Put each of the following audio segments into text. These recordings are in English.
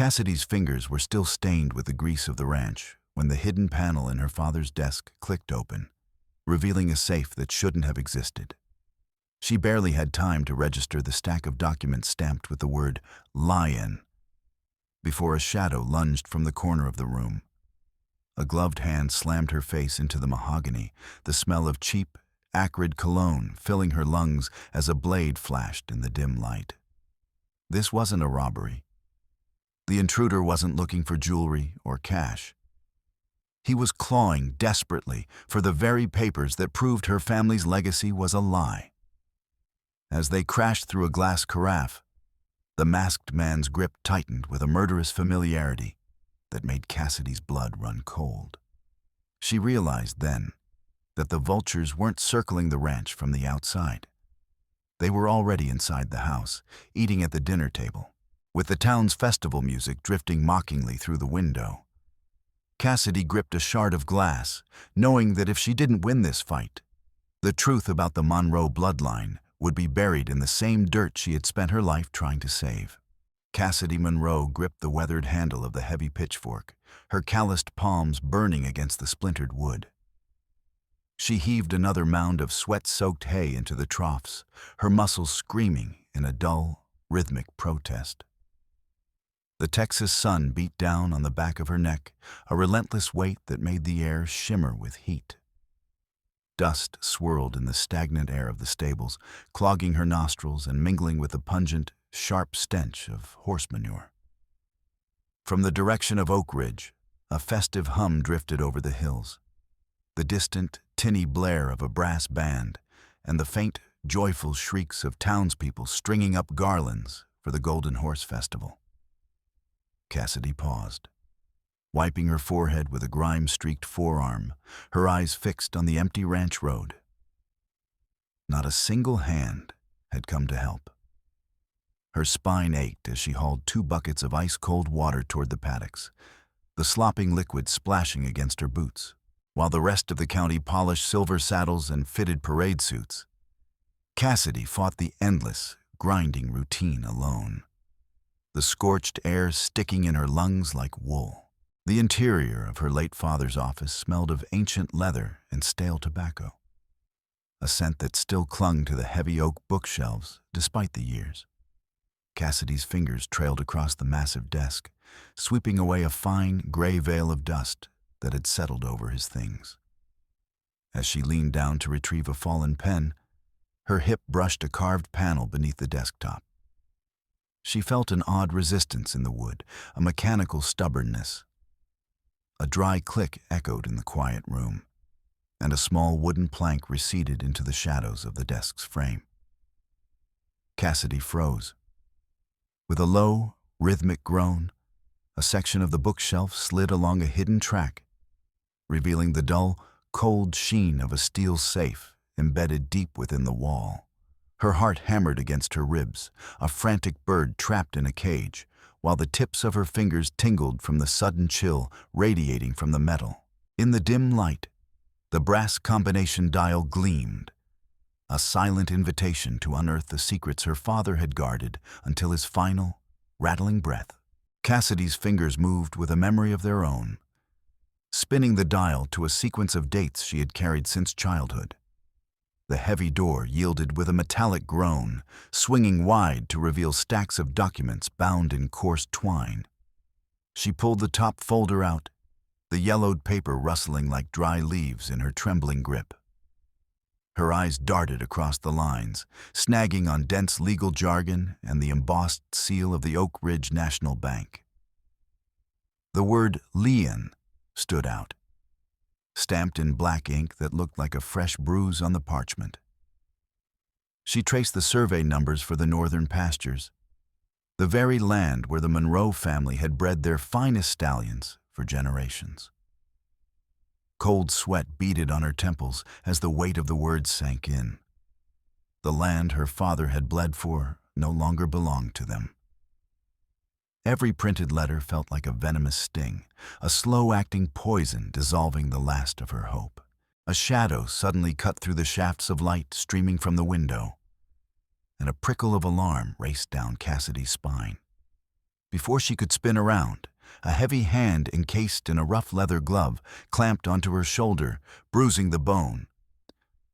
Cassidy's fingers were still stained with the grease of the ranch when the hidden panel in her father's desk clicked open, revealing a safe that shouldn't have existed. She barely had time to register the stack of documents stamped with the word "lion" before a shadow lunged from the corner of the room. A gloved hand slammed her face into the mahogany, the smell of cheap, acrid cologne filling her lungs as a blade flashed in the dim light. This wasn't a robbery. The intruder wasn't looking for jewelry or cash. He was clawing desperately for the very papers that proved her family's legacy was a lie. As they crashed through a glass carafe, the masked man's grip tightened with a murderous familiarity that made Cassidy's blood run cold. She realized then that the vultures weren't circling the ranch from the outside. They were already inside the house, eating at the dinner table, with the town's festival music drifting mockingly through the window. Cassidy gripped a shard of glass, knowing that if she didn't win this fight, the truth about the Monroe bloodline would be buried in the same dirt she had spent her life trying to save. Cassidy Monroe gripped the weathered handle of the heavy pitchfork, her calloused palms burning against the splintered wood. She heaved another mound of sweat-soaked hay into the troughs, her muscles screaming in a dull, rhythmic protest. The Texas sun beat down on the back of her neck, a relentless weight that made the air shimmer with heat. Dust swirled in the stagnant air of the stables, clogging her nostrils and mingling with the pungent, sharp stench of horse manure. From the direction of Oak Ridge, a festive hum drifted over the hills. The distant, tinny blare of a brass band and the faint, joyful shrieks of townspeople stringing up garlands for the Golden Horse Festival. Cassidy paused, wiping her forehead with a grime-streaked forearm, her eyes fixed on the empty ranch road. Not a single hand had come to help. Her spine ached as she hauled 2 buckets of ice-cold water toward the paddocks, the slopping liquid splashing against her boots, while the rest of the county polished silver saddles and fitted parade suits. Cassidy fought the endless, grinding routine alone, the scorched air sticking in her lungs like wool. The interior of her late father's office smelled of ancient leather and stale tobacco, a scent that still clung to the heavy oak bookshelves despite the years. Cassidy's fingers trailed across the massive desk, sweeping away a fine, gray veil of dust that had settled over his things. As she leaned down to retrieve a fallen pen, her hip brushed a carved panel beneath the desktop. She felt an odd resistance in the wood, a mechanical stubbornness. A dry click echoed in the quiet room, and a small wooden plank receded into the shadows of the desk's frame. Cassidy froze. With a low, rhythmic groan, a section of the bookshelf slid along a hidden track, revealing the dull, cold sheen of a steel safe embedded deep within the wall. Her heart hammered against her ribs, a frantic bird trapped in a cage, while the tips of her fingers tingled from the sudden chill radiating from the metal. In the dim light, the brass combination dial gleamed, a silent invitation to unearth the secrets her father had guarded until his final, rattling breath. Cassidy's fingers moved with a memory of their own, spinning the dial to a sequence of dates she had carried since childhood. The heavy door yielded with a metallic groan, swinging wide to reveal stacks of documents bound in coarse twine. She pulled the top folder out, the yellowed paper rustling like dry leaves in her trembling grip. Her eyes darted across the lines, snagging on dense legal jargon and the embossed seal of the Oak Ridge National Bank. The word "Leon" stood out, stamped in black ink that looked like a fresh bruise on the parchment. She traced the survey numbers for the northern pastures, the very land where the Monroe family had bred their finest stallions for generations. Cold sweat beaded on her temples as the weight of the words sank in. The land her father had bled for no longer belonged to them. Every printed letter felt like a venomous sting, a slow-acting poison dissolving the last of her hope. A shadow suddenly cut through the shafts of light streaming from the window, and a prickle of alarm raced down Cassidy's spine. Before she could spin around, a heavy hand encased in a rough leather glove clamped onto her shoulder, bruising the bone.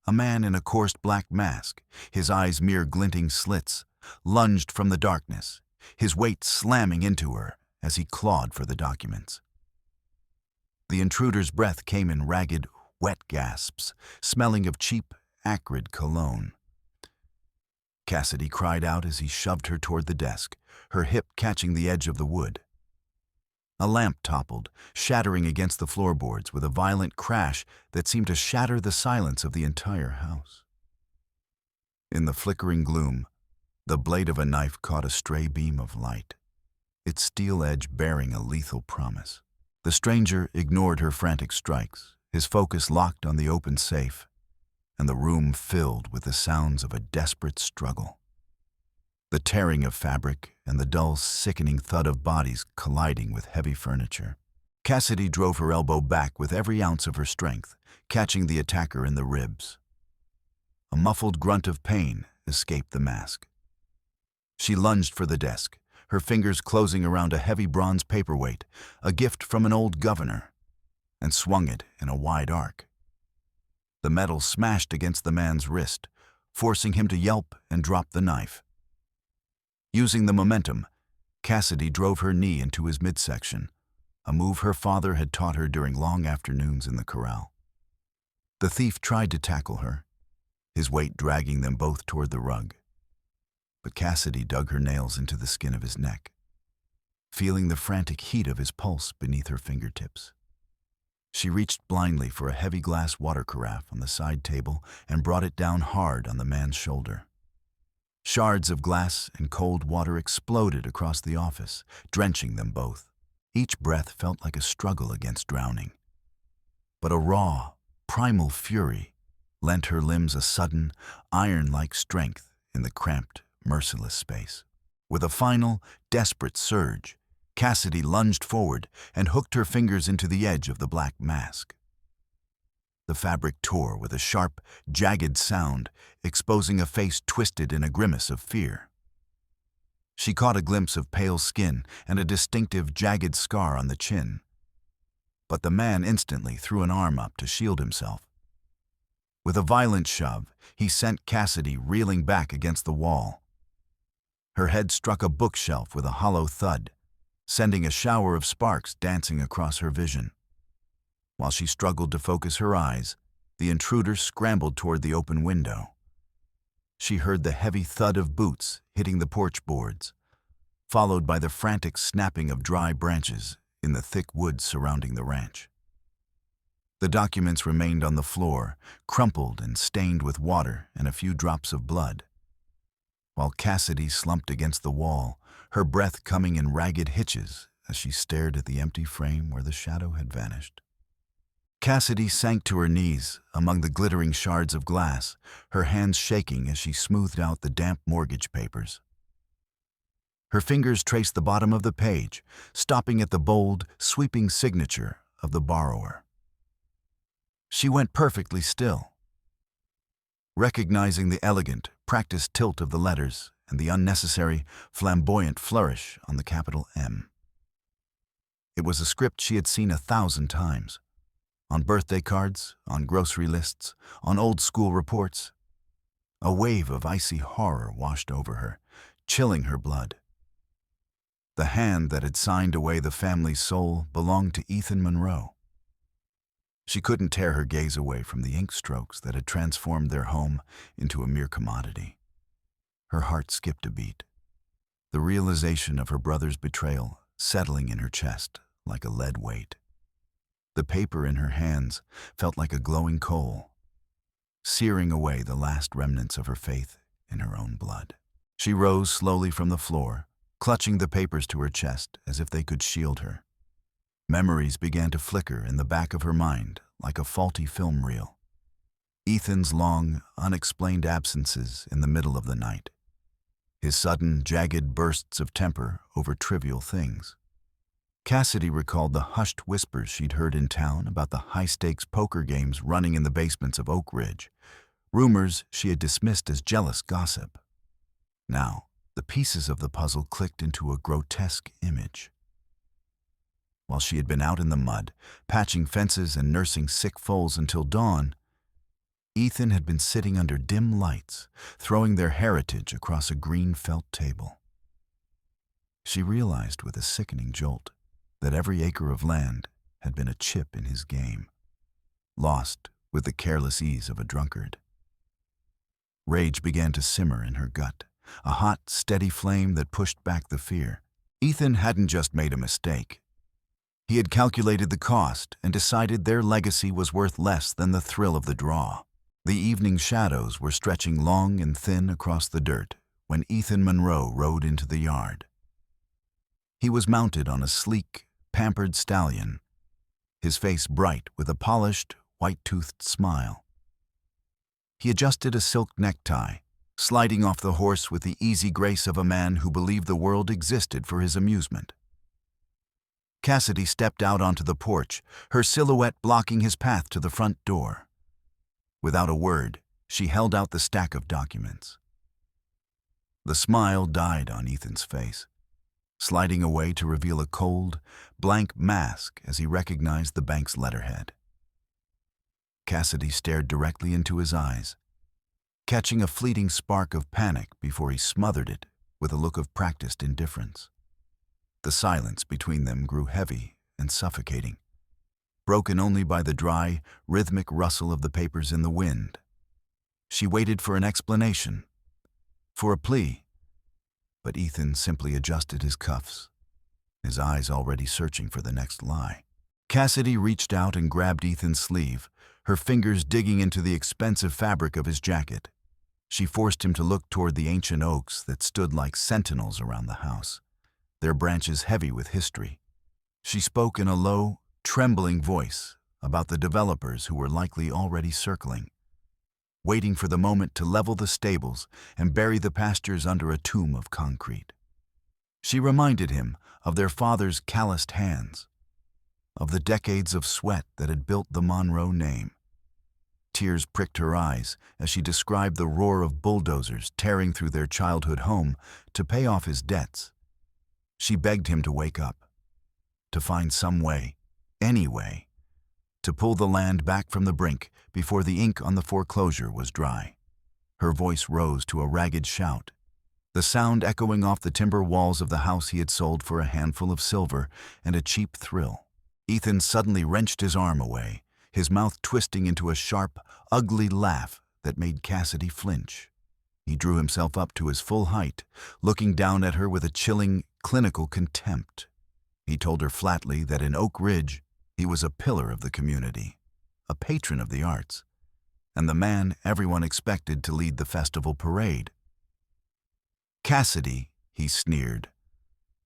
A man in a coarse black mask, his eyes mere glinting slits, lunged from the darkness, his weight slamming into her as he clawed for the documents. The intruder's breath came in ragged, wet gasps, smelling of cheap, acrid cologne. Cassidy cried out as he shoved her toward the desk, her hip catching the edge of the wood. A lamp toppled, shattering against the floorboards with a violent crash that seemed to shatter the silence of the entire house. In the flickering gloom, the blade of a knife caught a stray beam of light, its steel edge bearing a lethal promise. The stranger ignored her frantic strikes, his focus locked on the open safe, and the room filled with the sounds of a desperate struggle. The tearing of fabric and the dull, sickening thud of bodies colliding with heavy furniture. Cassidy drove her elbow back with every ounce of her strength, catching the attacker in the ribs. A muffled grunt of pain escaped the mask. She lunged for the desk, her fingers closing around a heavy bronze paperweight, a gift from an old governor, and swung it in a wide arc. The metal smashed against the man's wrist, forcing him to yelp and drop the knife. Using the momentum, Cassidy drove her knee into his midsection, a move her father had taught her during long afternoons in the corral. The thief tried to tackle her, his weight dragging them both toward the rug. But Cassidy dug her nails into the skin of his neck, feeling the frantic heat of his pulse beneath her fingertips. She reached blindly for a heavy glass water carafe on the side table and brought it down hard on the man's shoulder. Shards of glass and cold water exploded across the office, drenching them both. Each breath felt like a struggle against drowning. But a raw, primal fury lent her limbs a sudden, iron-like strength in the cramped, merciless space. With a final, desperate surge, Cassidy lunged forward and hooked her fingers into the edge of the black mask. The fabric tore with a sharp, jagged sound, exposing a face twisted in a grimace of fear. She caught a glimpse of pale skin and a distinctive, jagged scar on the chin. But the man instantly threw an arm up to shield himself. With a violent shove, he sent Cassidy reeling back against the wall. Her head struck a bookshelf with a hollow thud, sending a shower of sparks dancing across her vision. While she struggled to focus her eyes, the intruder scrambled toward the open window. She heard the heavy thud of boots hitting the porch boards, followed by the frantic snapping of dry branches in the thick woods surrounding the ranch. The documents remained on the floor, crumpled and stained with water and a few drops of blood. While Cassidy slumped against the wall, her breath coming in ragged hitches as she stared at the empty frame where the shadow had vanished. Cassidy sank to her knees among the glittering shards of glass, her hands shaking as she smoothed out the damp mortgage papers. Her fingers traced the bottom of the page, stopping at the bold, sweeping signature of the borrower. She went perfectly still, recognizing the elegant, practiced tilt of the letters and the unnecessary, flamboyant flourish on the capital M. It was a script she had seen 1,000 times. On birthday cards, on grocery lists, on old school reports. A wave of icy horror washed over her, chilling her blood. The hand that had signed away the family's soul belonged to Ethan Monroe. She couldn't tear her gaze away from the ink strokes that had transformed their home into a mere commodity. Her heart skipped a beat, the realization of her brother's betrayal settling in her chest like a lead weight. The paper in her hands felt like a glowing coal, searing away the last remnants of her faith in her own blood. She rose slowly from the floor, clutching the papers to her chest as if they could shield her. Memories began to flicker in the back of her mind like a faulty film reel. Ethan's long, unexplained absences in the middle of the night. His sudden, jagged bursts of temper over trivial things. Cassidy recalled the hushed whispers she'd heard in town about the high-stakes poker games running in the basements of Oak Ridge, rumors she had dismissed as jealous gossip. Now, The pieces of the puzzle clicked into a grotesque image. While she had been out in the mud, patching fences and nursing sick foals until dawn, Ethan had been sitting under dim lights, throwing their heritage across a green felt table. She realized with a sickening jolt that every acre of land had been a chip in his game, lost with the careless ease of a drunkard. Rage began to simmer in her gut, a hot, steady flame that pushed back the fear. Ethan hadn't just made a mistake. He had calculated the cost and decided their legacy was worth less than the thrill of the draw. The evening shadows were stretching long and thin across the dirt when Ethan Monroe rode into the yard. He was mounted on a sleek, pampered stallion, his face bright with a polished, white-toothed smile. He adjusted a silk necktie, sliding off the horse with the easy grace of a man who believed the world existed for his amusement. Cassidy stepped out onto the porch, her silhouette blocking his path to the front door. Without a word, she held out the stack of documents. The smile died on Ethan's face, sliding away to reveal a cold, blank mask as he recognized the bank's letterhead. Cassidy stared directly into his eyes, catching a fleeting spark of panic before he smothered it with a look of practiced indifference. The silence between them grew heavy and suffocating, broken only by the dry, rhythmic rustle of the papers in the wind. She waited for an explanation, for a plea, but Ethan simply adjusted his cuffs, his eyes already searching for the next lie. Cassidy reached out and grabbed Ethan's sleeve, her fingers digging into the expensive fabric of his jacket. She forced him to look toward the ancient oaks that stood like sentinels around the house, their branches heavy with history. She spoke in a low, trembling voice about the developers who were likely already circling, waiting for the moment to level the stables and bury the pastures under a tomb of concrete. She reminded him of their father's calloused hands, of the decades of sweat that had built the Monroe name. Tears pricked her eyes as she described the roar of bulldozers tearing through their childhood home to pay off his debts. She begged him to wake up, to find some way, any way, to pull the land back from the brink before the ink on the foreclosure was dry. Her voice rose to a ragged shout, the sound echoing off the timber walls of the house he had sold for a handful of silver and a cheap thrill. Ethan suddenly wrenched his arm away, his mouth twisting into a sharp, ugly laugh that made Cassidy flinch. He drew himself up to his full height, looking down at her with a chilling, clinical contempt. He told her flatly that in Oak Ridge, he was a pillar of the community, a patron of the arts, and the man everyone expected to lead the festival parade. Cassidy, he sneered,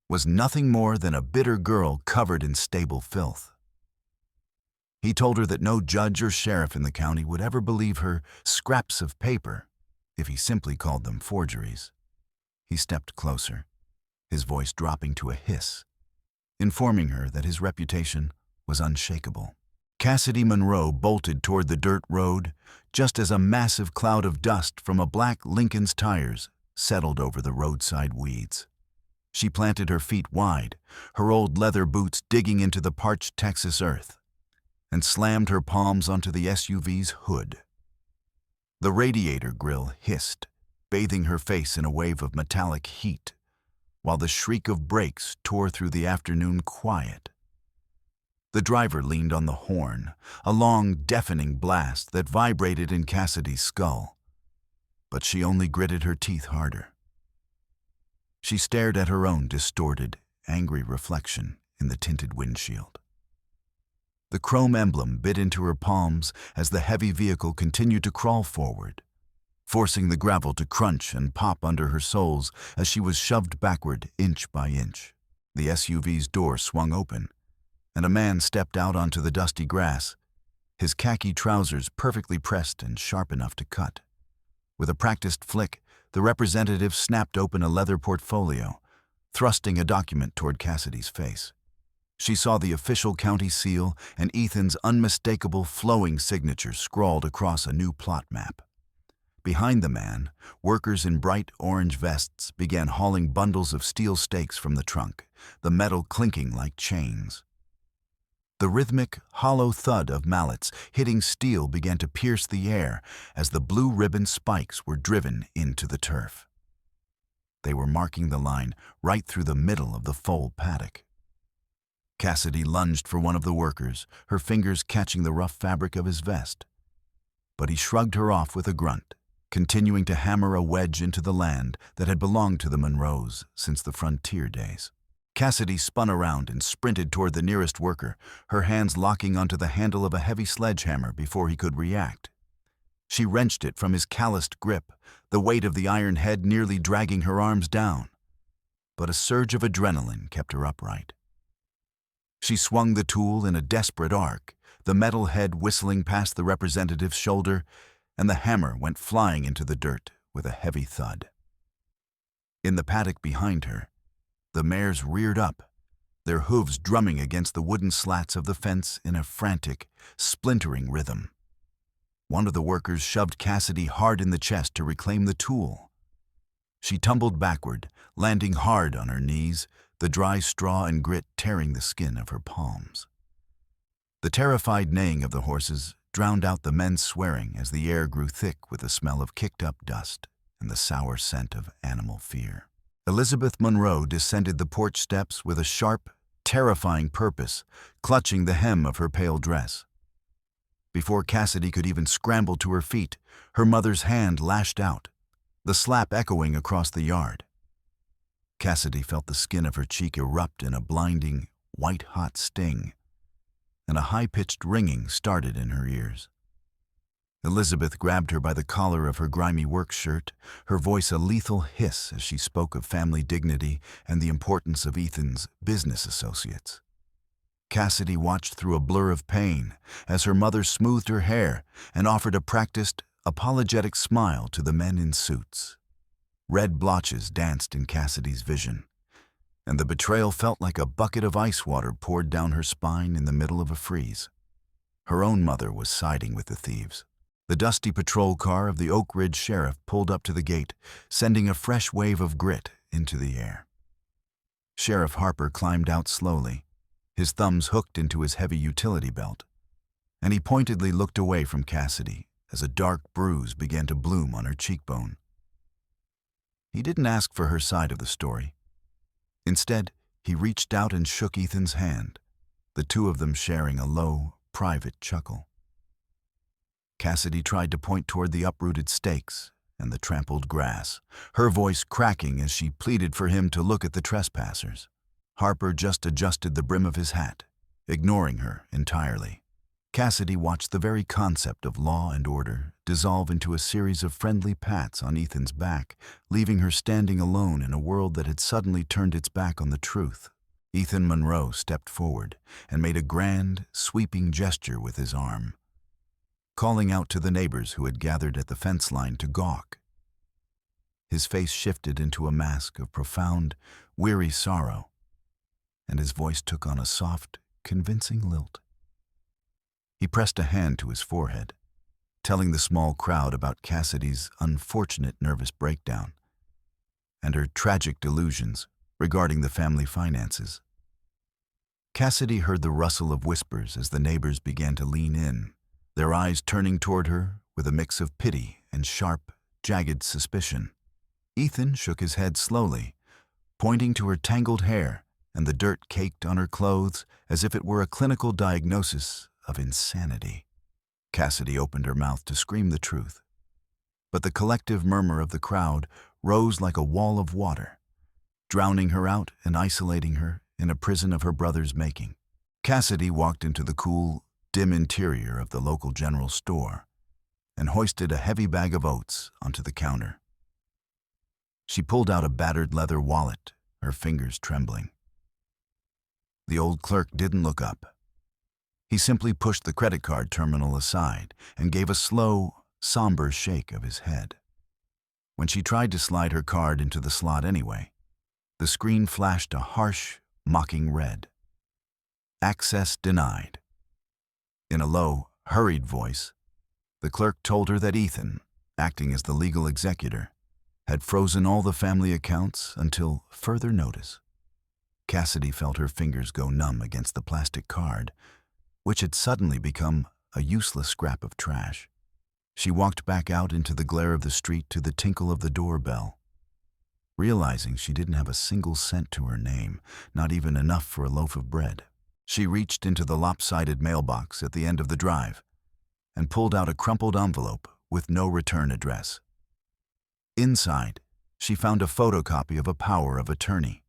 was nothing more than a bitter girl covered in stable filth. He told her that no judge or sheriff in the county would ever believe her scraps of paper if he simply called them forgeries. He stepped closer, his voice dropping to a hiss, informing her that his reputation was unshakable. Cassidy Monroe bolted toward the dirt road just as a massive cloud of dust from a black Lincoln's tires settled over the roadside weeds. She planted her feet wide, her old leather boots digging into the parched Texas earth, and slammed her palms onto the SUV's hood. The radiator grill hissed, bathing her face in a wave of metallic heat, while the shriek of brakes tore through the afternoon quiet. The driver leaned on the horn, a long, deafening blast that vibrated in Cassidy's skull, but she only gritted her teeth harder. She stared at her own distorted, angry reflection in the tinted windshield. The chrome emblem bit into her palms as the heavy vehicle continued to crawl forward, forcing the gravel to crunch and pop under her soles as she was shoved backward inch by inch. The SUV's door swung open, and a man stepped out onto the dusty grass, his khaki trousers perfectly pressed and sharp enough to cut. With a practiced flick, the representative snapped open a leather portfolio, thrusting a document toward Cassidy's face. She saw the official county seal and Ethan's unmistakable flowing signature scrawled across a new plot map. Behind the man, workers in bright orange vests began hauling bundles of steel stakes from the trunk, the metal clinking like chains. The rhythmic, hollow thud of mallets hitting steel began to pierce the air as the blue ribbon spikes were driven into the turf. They were marking the line right through the middle of the foal paddock. Cassidy lunged for one of the workers, her fingers catching the rough fabric of his vest. But he shrugged her off with a grunt, continuing to hammer a wedge into the land that had belonged to the Monroes since the frontier days. Cassidy spun around and sprinted toward the nearest worker, her hands locking onto the handle of a heavy sledgehammer before he could react. She wrenched it from his calloused grip, the weight of the iron head nearly dragging her arms down. But a surge of adrenaline kept her upright. She swung the tool in a desperate arc, the metal head whistling past the representative's shoulder, and the hammer went flying into the dirt with a heavy thud. In the paddock behind her, the mares reared up, their hooves drumming against the wooden slats of the fence in a frantic, splintering rhythm. One of the workers shoved Cassidy hard in the chest to reclaim the tool. She tumbled backward, landing hard on her knees, the dry straw and grit tearing the skin of her palms. The terrified neighing of the horses drowned out the men's swearing as the air grew thick with the smell of kicked-up dust and the sour scent of animal fear. Elizabeth Monroe descended the porch steps with a sharp, terrifying purpose, clutching the hem of her pale dress. Before Cassidy could even scramble to her feet, her mother's hand lashed out, the slap echoing across the yard. Cassidy felt the skin of her cheek erupt in a blinding, white-hot sting, and a high-pitched ringing started in her ears. Elizabeth grabbed her by the collar of her grimy work shirt, her voice a lethal hiss as she spoke of family dignity and the importance of Ethan's business associates. Cassidy watched through a blur of pain as her mother smoothed her hair and offered a practiced, apologetic smile to the men in suits. Red blotches danced in Cassidy's vision, and the betrayal felt like a bucket of ice water poured down her spine in the middle of a freeze. Her own mother was siding with the thieves. The dusty patrol car of the Oak Ridge Sheriff pulled up to the gate, sending a fresh wave of grit into the air. Sheriff Harper climbed out slowly, his thumbs hooked into his heavy utility belt, and he pointedly looked away from Cassidy as a dark bruise began to bloom on her cheekbone. He didn't ask for her side of the story. Instead, he reached out and shook Ethan's hand, the two of them sharing a low, private chuckle. Cassidy tried to point toward the uprooted stakes and the trampled grass, her voice cracking as she pleaded for him to look at the trespassers. Harper just adjusted the brim of his hat, ignoring her entirely. Cassidy watched the very concept of law and order dissolve into a series of friendly pats on Ethan's back, leaving her standing alone in a world that had suddenly turned its back on the truth. Ethan Monroe stepped forward and made a grand, sweeping gesture with his arm, calling out to the neighbors who had gathered at the fence line to gawk. His face shifted into a mask of profound, weary sorrow, and his voice took on a soft, convincing lilt. He pressed a hand to his forehead, telling the small crowd about Cassidy's unfortunate nervous breakdown and her tragic delusions regarding the family finances. Cassidy heard the rustle of whispers as the neighbors began to lean in, their eyes turning toward her with a mix of pity and sharp, jagged suspicion. Ethan shook his head slowly, pointing to her tangled hair and the dirt caked on her clothes as if it were a clinical diagnosis of insanity. Cassidy opened her mouth to scream the truth, but the collective murmur of the crowd rose like a wall of water, drowning her out and isolating her in a prison of her brother's making. Cassidy walked into the cool, dim interior of the local general store and hoisted a heavy bag of oats onto the counter. She pulled out a battered leather wallet, her fingers trembling. The old clerk didn't look up. He simply pushed the credit card terminal aside and gave a slow, somber shake of his head. When she tried to slide her card into the slot anyway, the screen flashed a harsh, mocking red. Access denied. In a low, hurried voice, the clerk told her that Ethan, acting as the legal executor, had frozen all the family accounts until further notice. Cassidy felt her fingers go numb against the plastic card, which had suddenly become a useless scrap of trash. She walked back out into the glare of the street to the tinkle of the doorbell. Realizing she didn't have a single cent to her name, not even enough for a loaf of bread, she reached into the lopsided mailbox at the end of the drive and pulled out a crumpled envelope with no return address. Inside, she found a photocopy of a power of attorney.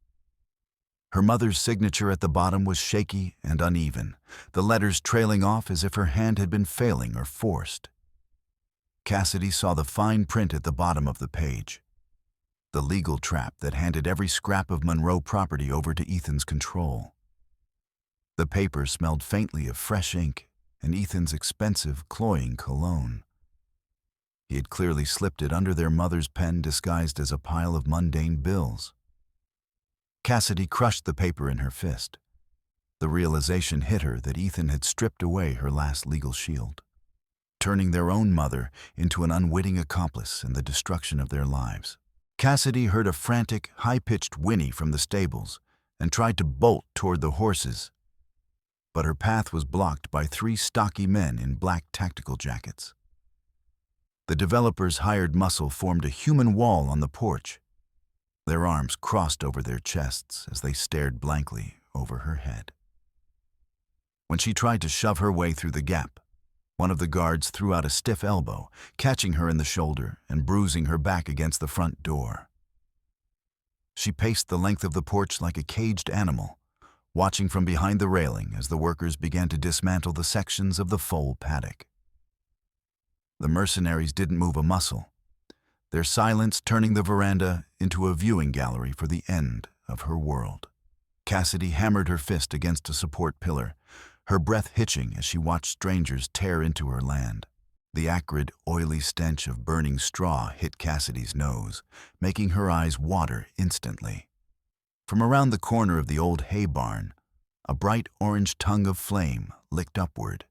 Her mother's signature at the bottom was shaky and uneven, the letters trailing off as if her hand had been failing or forced. Cassidy saw the fine print at the bottom of the page, the legal trap that handed every scrap of Monroe property over to Ethan's control. The paper smelled faintly of fresh ink and Ethan's expensive, cloying cologne. He had clearly slipped it under their mother's pen disguised as a pile of mundane bills. Cassidy crushed the paper in her fist. The realization hit her that Ethan had stripped away her last legal shield, turning their own mother into an unwitting accomplice in the destruction of their lives. Cassidy heard a frantic, high-pitched whinny from the stables and tried to bolt toward the horses, but her path was blocked by 3 stocky men in black tactical jackets. The developer's hired muscle formed a human wall on the porch. Their arms crossed over their chests as they stared blankly over her head. When she tried to shove her way through the gap, one of the guards threw out a stiff elbow, catching her in the shoulder and bruising her back against the front door. She paced the length of the porch like a caged animal, watching from behind the railing as the workers began to dismantle the sections of the foal paddock. The mercenaries didn't move a muscle, their silence turning the veranda into a viewing gallery for the end of her world. Cassidy hammered her fist against a support pillar, her breath hitching as she watched strangers tear into her land. The acrid, oily stench of burning straw hit Cassidy's nose, making her eyes water instantly. From around the corner of the old hay barn, a bright orange tongue of flame licked upward,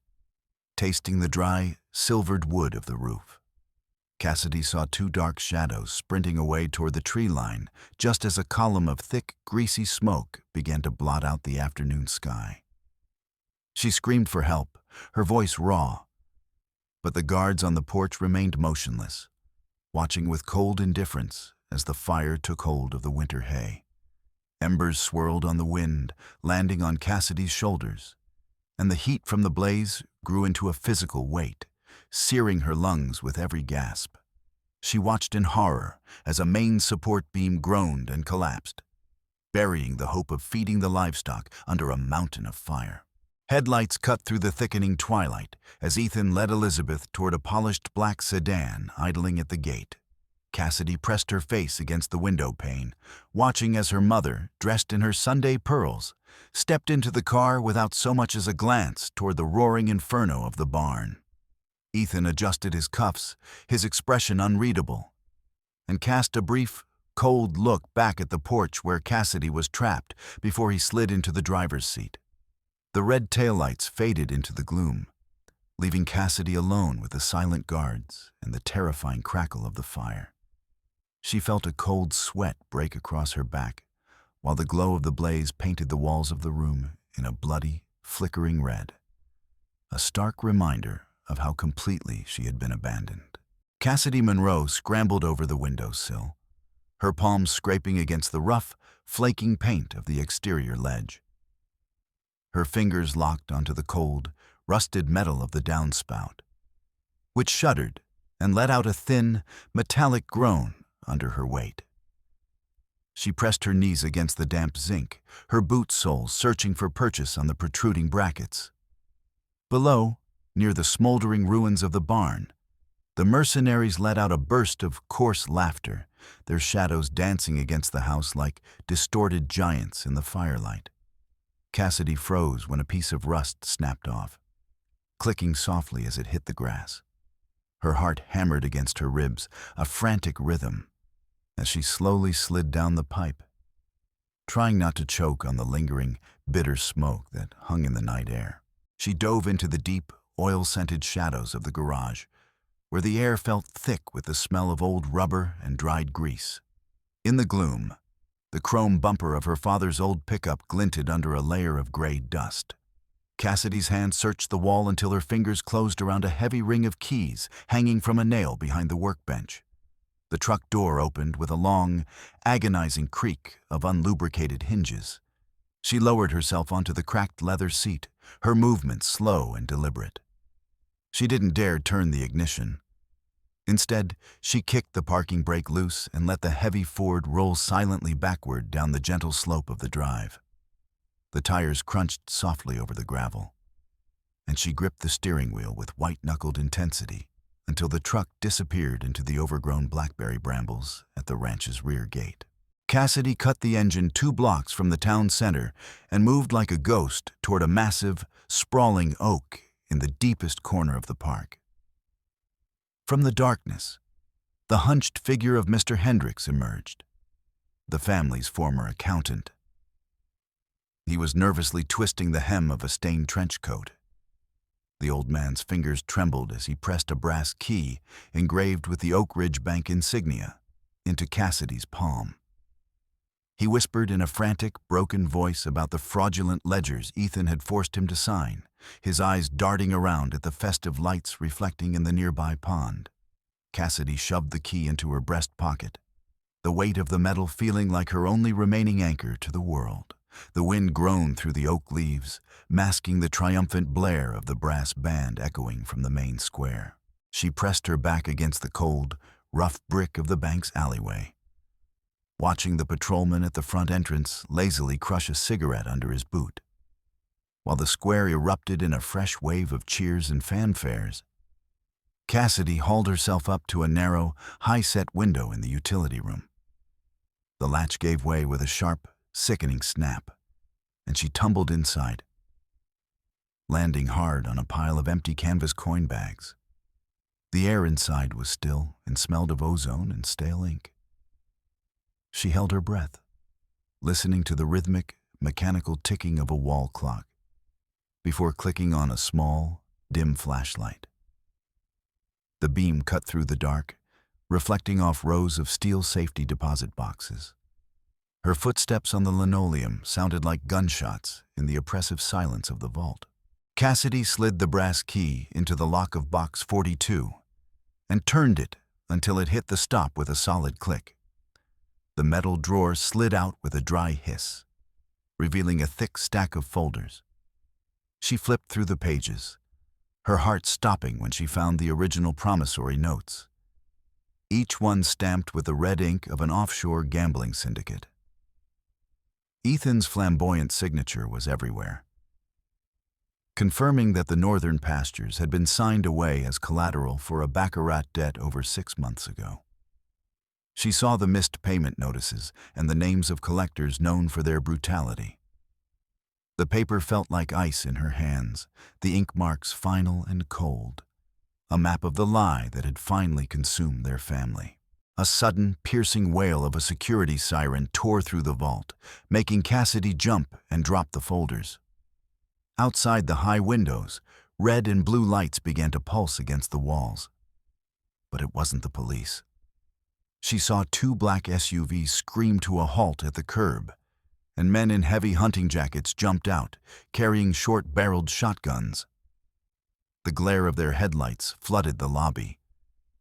tasting the dry, silvered wood of the roof. Cassidy saw 2 dark shadows sprinting away toward the tree line just as a column of thick, greasy smoke began to blot out the afternoon sky. She screamed for help, her voice raw, but the guards on the porch remained motionless, watching with cold indifference as the fire took hold of the winter hay. Embers swirled on the wind, landing on Cassidy's shoulders, and the heat from the blaze grew into a physical weight, searing her lungs with every gasp. She watched in horror as a main support beam groaned and collapsed, burying the hope of feeding the livestock under a mountain of fire. Headlights cut through the thickening twilight as Ethan led Elizabeth toward a polished black sedan idling at the gate. Cassidy pressed her face against the window pane, watching as her mother, dressed in her Sunday pearls, stepped into the car without so much as a glance toward the roaring inferno of the barn. Ethan adjusted his cuffs, his expression unreadable, and cast a brief, cold look back at the porch where Cassidy was trapped before he slid into the driver's seat. The red taillights faded into the gloom, leaving Cassidy alone with the silent guards and the terrifying crackle of the fire. She felt a cold sweat break across her back, while the glow of the blaze painted the walls of the room in a bloody, flickering red, a stark reminder of how completely she had been abandoned. Cassidy Monroe scrambled over the windowsill, her palms scraping against the rough, flaking paint of the exterior ledge. Her fingers locked onto the cold, rusted metal of the downspout, which shuddered and let out a thin, metallic groan under her weight. She pressed her knees against the damp zinc, her boot soles searching for purchase on the protruding brackets. Below, near the smoldering ruins of the barn, the mercenaries let out a burst of coarse laughter, their shadows dancing against the house like distorted giants in the firelight. Cassidy froze when a piece of rust snapped off, clicking softly as it hit the grass. Her heart hammered against her ribs, a frantic rhythm, as she slowly slid down the pipe, trying not to choke on the lingering, bitter smoke that hung in the night air. She dove into the deep, oil-scented shadows of the garage, where the air felt thick with the smell of old rubber and dried grease. In the gloom, the chrome bumper of her father's old pickup glinted under a layer of gray dust. Cassidy's hand searched the wall until her fingers closed around a heavy ring of keys hanging from a nail behind the workbench. The truck door opened with a long, agonizing creak of unlubricated hinges. She lowered herself onto the cracked leather seat, her movements slow and deliberate. She didn't dare turn the ignition. Instead, she kicked the parking brake loose and let the heavy Ford roll silently backward down the gentle slope of the drive. The tires crunched softly over the gravel, and she gripped the steering wheel with white-knuckled intensity until the truck disappeared into the overgrown blackberry brambles at the ranch's rear gate. Cassidy cut the engine 2 blocks from the town center and moved like a ghost toward a massive, sprawling oak in the deepest corner of the park. From the darkness, the hunched figure of Mr. Hendricks emerged, the family's former accountant. He was nervously twisting the hem of a stained trench coat. The old man's fingers trembled as he pressed a brass key, engraved with the Oak Ridge Bank insignia, into Cassidy's palm. He whispered in a frantic, broken voice about the fraudulent ledgers Ethan had forced him to sign, his eyes darting around at the festive lights reflecting in the nearby pond. Cassidy shoved the key into her breast pocket, the weight of the metal feeling like her only remaining anchor to the world. The wind groaned through the oak leaves, masking the triumphant blare of the brass band echoing from the main square. She pressed her back against the cold, rough brick of the bank's alleyway, watching the patrolman at the front entrance lazily crush a cigarette under his boot. While the square erupted in a fresh wave of cheers and fanfares, Cassidy hauled herself up to a narrow, high-set window in the utility room. The latch gave way with a sharp, sickening snap, and she tumbled inside, landing hard on a pile of empty canvas coin bags. The air inside was still and smelled of ozone and stale ink. She held her breath, listening to the rhythmic, mechanical ticking of a wall clock, before clicking on a small, dim flashlight. The beam cut through the dark, reflecting off rows of steel safety deposit boxes. Her footsteps on the linoleum sounded like gunshots in the oppressive silence of the vault. Cassidy slid the brass key into the lock of box 42 and turned it until it hit the stop with a solid click. The metal drawer slid out with a dry hiss, revealing a thick stack of folders. She flipped through the pages, her heart stopping when she found the original promissory notes, each one stamped with the red ink of an offshore gambling syndicate. Ethan's flamboyant signature was everywhere, confirming that the northern pastures had been signed away as collateral for a baccarat debt over 6 months ago. She saw the missed payment notices and the names of collectors known for their brutality. The paper felt like ice in her hands, the ink marks final and cold, a map of the lie that had finally consumed their family. A sudden, piercing wail of a security siren tore through the vault, making Cassidy jump and drop the folders. Outside the high windows, red and blue lights began to pulse against the walls. But it wasn't the police. She saw 2 black SUVs scream to a halt at the curb, and men in heavy hunting jackets jumped out, carrying short-barreled shotguns. The glare of their headlights flooded the lobby,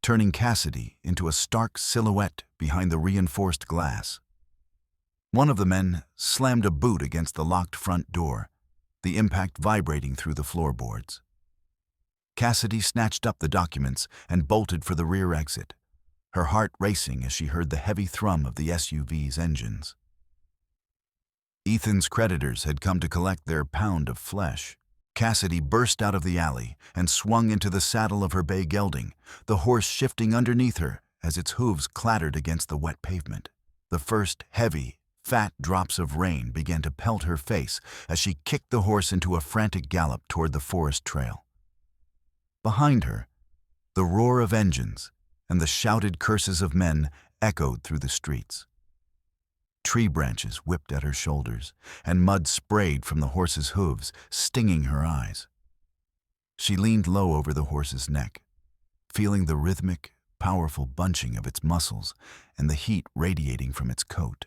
turning Cassidy into a stark silhouette behind the reinforced glass. One of the men slammed a boot against the locked front door, the impact vibrating through the floorboards. Cassidy snatched up the documents and bolted for the rear exit, her heart racing as she heard the heavy thrum of the SUV's engines. Ethan's creditors had come to collect their pound of flesh. Cassidy burst out of the alley and swung into the saddle of her bay gelding, the horse shifting underneath her as its hooves clattered against the wet pavement. The first heavy, fat drops of rain began to pelt her face as she kicked the horse into a frantic gallop toward the forest trail. Behind her, the roar of engines and the shouted curses of men echoed through the streets. Tree branches whipped at her shoulders, and mud sprayed from the horse's hooves, stinging her eyes. She leaned low over the horse's neck, feeling the rhythmic, powerful bunching of its muscles and the heat radiating from its coat.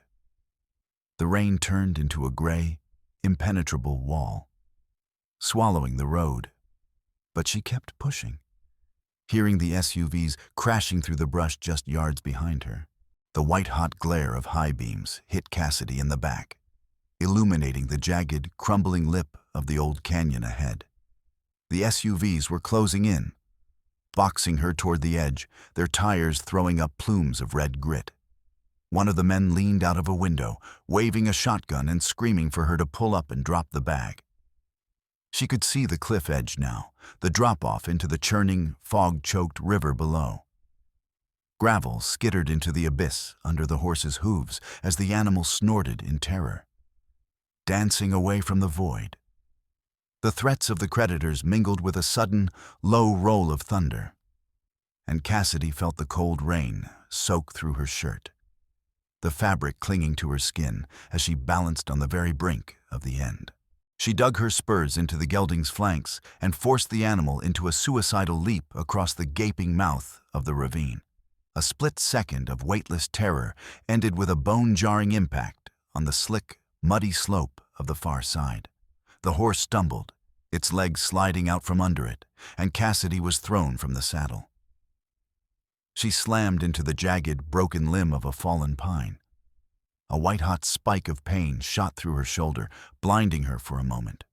The rain turned into a gray, impenetrable wall, swallowing the road, but she kept pushing, hearing the SUVs crashing through the brush just yards behind her. The white-hot glare of high beams hit Cassidy in the back, illuminating the jagged, crumbling lip of the old canyon ahead. The SUVs were closing in, boxing her toward the edge, their tires throwing up plumes of red grit. One of the men leaned out of a window, waving a shotgun and screaming for her to pull up and drop the bag. She could see the cliff edge now, the drop-off into the churning, fog-choked river below. Gravel skittered into the abyss under the horse's hooves as the animal snorted in terror, dancing away from the void. The threats of the creditors mingled with a sudden, low roll of thunder, and Cassidy felt the cold rain soak through her shirt, the fabric clinging to her skin as she balanced on the very brink of the end. She dug her spurs into the gelding's flanks and forced the animal into a suicidal leap across the gaping mouth of the ravine. A split second of weightless terror ended with a bone-jarring impact on the slick, muddy slope of the far side. The horse stumbled, its legs sliding out from under it, and Cassidy was thrown from the saddle. She slammed into the jagged, broken limb of a fallen pine. A white-hot spike of pain shot through her shoulder, blinding her for a moment.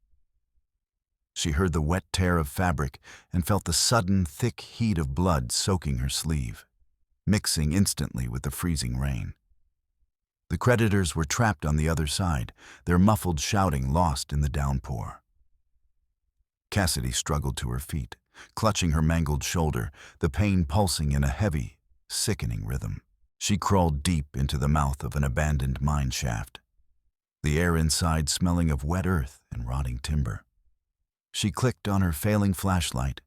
She heard the wet tear of fabric and felt the sudden, thick heat of blood soaking her sleeve, mixing instantly with the freezing rain. The creditors were trapped on the other side, their muffled shouting lost in the downpour. Cassidy struggled to her feet, clutching her mangled shoulder, the pain pulsing in a heavy, sickening rhythm. She crawled deep into the mouth of an abandoned mine shaft, the air inside smelling of wet earth and rotting timber. She clicked on her failing flashlight,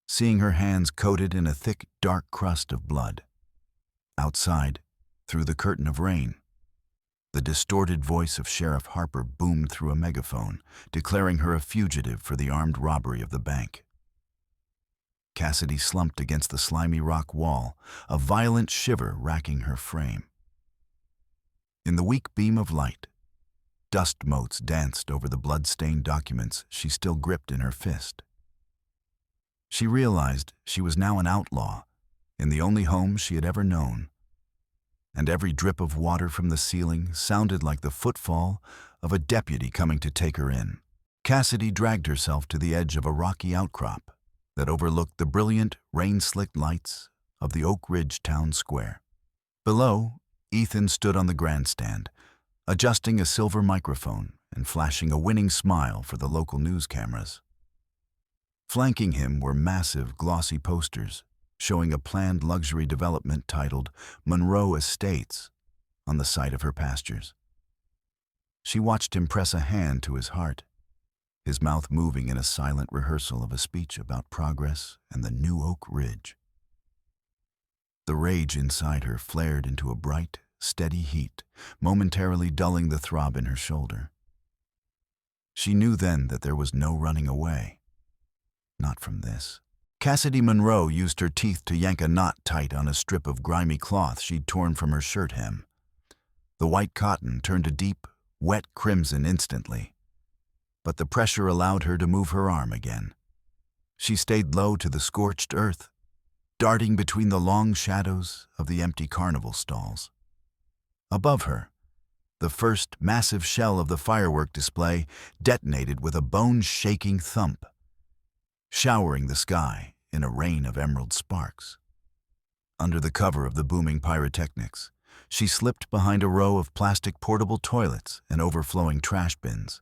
seeing her hands coated in a thick, dark crust of blood. Outside, through the curtain of rain, the distorted voice of Sheriff Harper boomed through a megaphone, declaring her a fugitive for the armed robbery of the bank. Cassidy slumped against the slimy rock wall, a violent shiver racking her frame. In the weak beam of light, dust motes danced over the blood-stained documents she still gripped in her fist. She realized she was now an outlaw in the only home she had ever known, and every drip of water from the ceiling sounded like the footfall of a deputy coming to take her in. Cassidy dragged herself to the edge of a rocky outcrop that overlooked the brilliant, rain-slicked lights of the Oak Ridge town square. Below, Ethan stood on the grandstand, adjusting a silver microphone and flashing a winning smile for the local news cameras. Flanking him were massive, glossy posters showing a planned luxury development titled Monroe Estates on the site of her pastures. She watched him press a hand to his heart, his mouth moving in a silent rehearsal of a speech about progress and the new Oak Ridge. The rage inside her flared into a bright, steady heat, momentarily dulling the throb in her shoulder. She knew then that there was no running away. Not from this. Cassidy Monroe used her teeth to yank a knot tight on a strip of grimy cloth she'd torn from her shirt hem. The white cotton turned a deep, wet crimson instantly, but the pressure allowed her to move her arm again. She stayed low to the scorched earth, darting between the long shadows of the empty carnival stalls. Above her, the first massive shell of the firework display detonated with a bone-shaking thump, showering the sky in a rain of emerald sparks. Under the cover of the booming pyrotechnics, she slipped behind a row of plastic portable toilets and overflowing trash bins,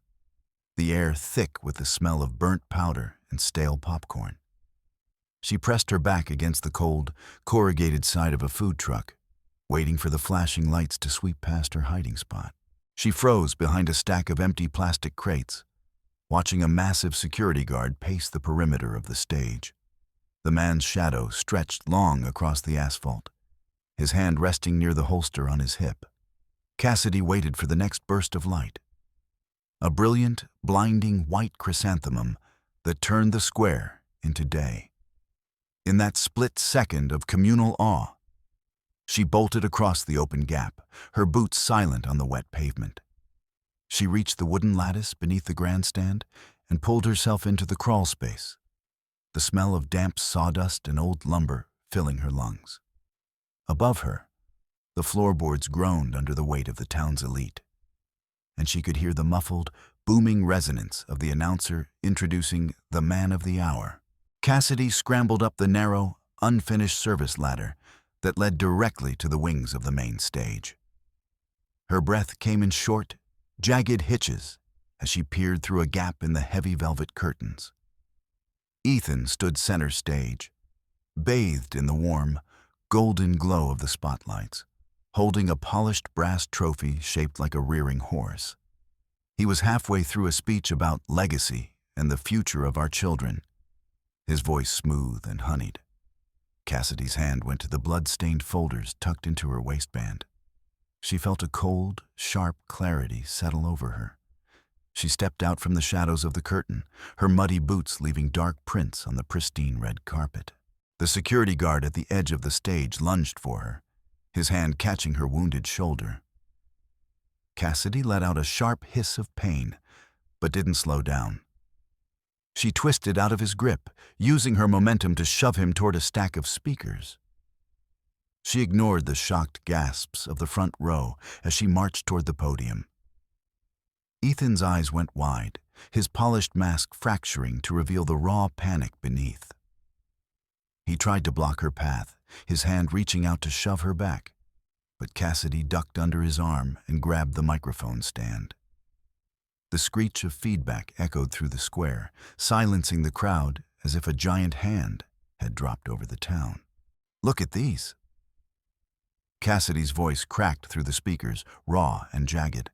the air thick with the smell of burnt powder and stale popcorn. She pressed her back against the cold, corrugated side of a food truck, waiting for the flashing lights to sweep past her hiding spot. She froze behind a stack of empty plastic crates, watching a massive security guard pace the perimeter of the stage. The man's shadow stretched long across the asphalt, his hand resting near the holster on his hip. Cassidy waited for the next burst of light, a brilliant, blinding white chrysanthemum that turned the square into day. In that split second of communal awe, she bolted across the open gap, her boots silent on the wet pavement. She reached the wooden lattice beneath the grandstand and pulled herself into the crawl space, the smell of damp sawdust and old lumber filling her lungs. Above her, the floorboards groaned under the weight of the town's elite, and she could hear the muffled, booming resonance of the announcer introducing the man of the hour. Cassidy scrambled up the narrow, unfinished service ladder that led directly to the wings of the main stage. Her breath came in short, jagged hitches as she peered through a gap in the heavy velvet curtains. Ethan stood center stage, bathed in the warm, golden glow of the spotlights, holding a polished brass trophy shaped like a rearing horse. He was halfway through a speech about legacy and the future of our children, his voice smooth and honeyed. Cassidy's hand went to the blood-stained folders tucked into her waistband. She felt a cold, sharp clarity settle over her. She stepped out from the shadows of the curtain, her muddy boots leaving dark prints on the pristine red carpet. The security guard at the edge of the stage lunged for her, his hand catching her wounded shoulder. Cassidy let out a sharp hiss of pain, but didn't slow down. She twisted out of his grip, using her momentum to shove him toward a stack of speakers. She ignored the shocked gasps of the front row as she marched toward the podium. Ethan's eyes went wide, his polished mask fracturing to reveal the raw panic beneath. He tried to block her path, his hand reaching out to shove her back, but Cassidy ducked under his arm and grabbed the microphone stand. The screech of feedback echoed through the square, silencing the crowd as if a giant hand had dropped over the town. "Look at these." Cassidy's voice cracked through the speakers, raw and jagged.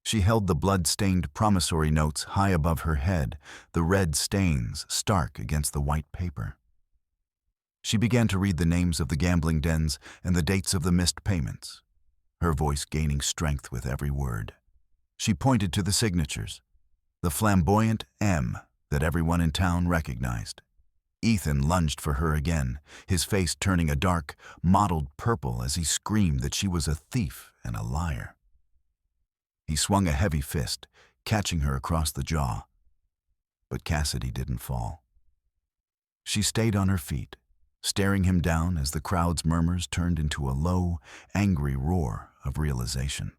She held the blood-stained promissory notes high above her head, the red stains stark against the white paper. She began to read the names of the gambling dens and the dates of the missed payments, her voice gaining strength with every word. She pointed to the signatures, the flamboyant M that everyone in town recognized. Ethan lunged for her again, his face turning a dark, mottled purple as he screamed that she was a thief and a liar. He swung a heavy fist, catching her across the jaw. But Cassidy didn't fall. She stayed on her feet, staring him down as the crowd's murmurs turned into a low, angry roar of realization.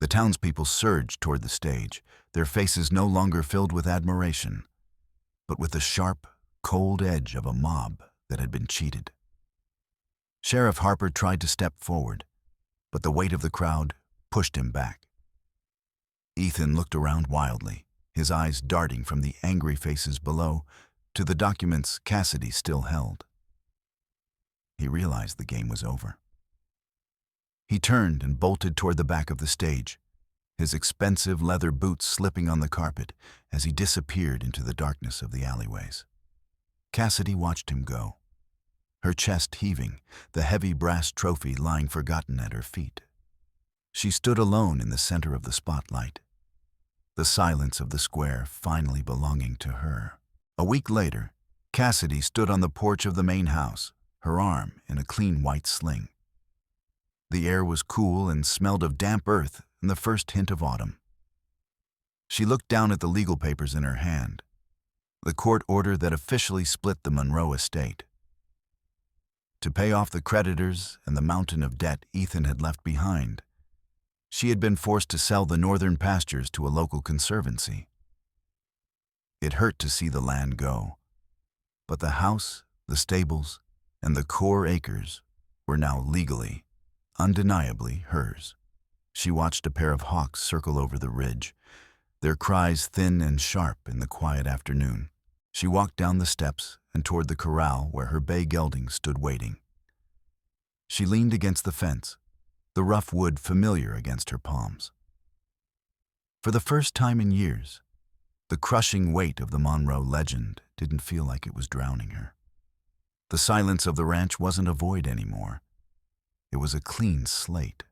The townspeople surged toward the stage, their faces no longer filled with admiration, but with the sharp, cold edge of a mob that had been cheated. Sheriff Harper tried to step forward, but the weight of the crowd pushed him back. Ethan looked around wildly, his eyes darting from the angry faces below to the documents Cassidy still held. He realized the game was over. He turned and bolted toward the back of the stage, his expensive leather boots slipping on the carpet as he disappeared into the darkness of the alleyways. Cassidy watched him go, her chest heaving, the heavy brass trophy lying forgotten at her feet. She stood alone in the center of the spotlight, the silence of the square finally belonging to her. A week later, Cassidy stood on the porch of the main house, her arm in a clean white sling. The air was cool and smelled of damp earth and the first hint of autumn. She looked down at the legal papers in her hand, the court order that officially split the Monroe estate. To pay off the creditors and the mountain of debt Ethan had left behind, she had been forced to sell the northern pastures to a local conservancy. It hurt to see the land go, but the house, the stables, and the core acres were now legally, undeniably hers. She watched a pair of hawks circle over the ridge, their cries thin and sharp in the quiet afternoon. She walked down the steps and toward the corral where her bay gelding stood waiting. She leaned against the fence, the rough wood familiar against her palms. For the first time in years, the crushing weight of the Monroe legend didn't feel like it was drowning her. The silence of the ranch wasn't a void anymore. It was a clean slate.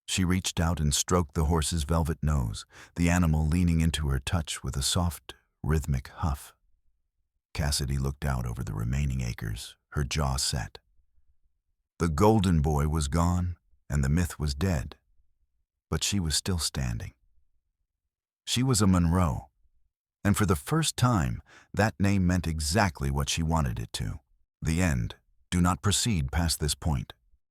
She reached out and stroked the horse's velvet nose, the animal leaning into her touch with a soft, rhythmic huff. Cassidy looked out over the remaining acres, her jaw set. The golden boy was gone, and the myth was dead, but she was still standing. She was a Monroe, and for the first time, that name meant exactly what she wanted it to. The end. Do not proceed past this point.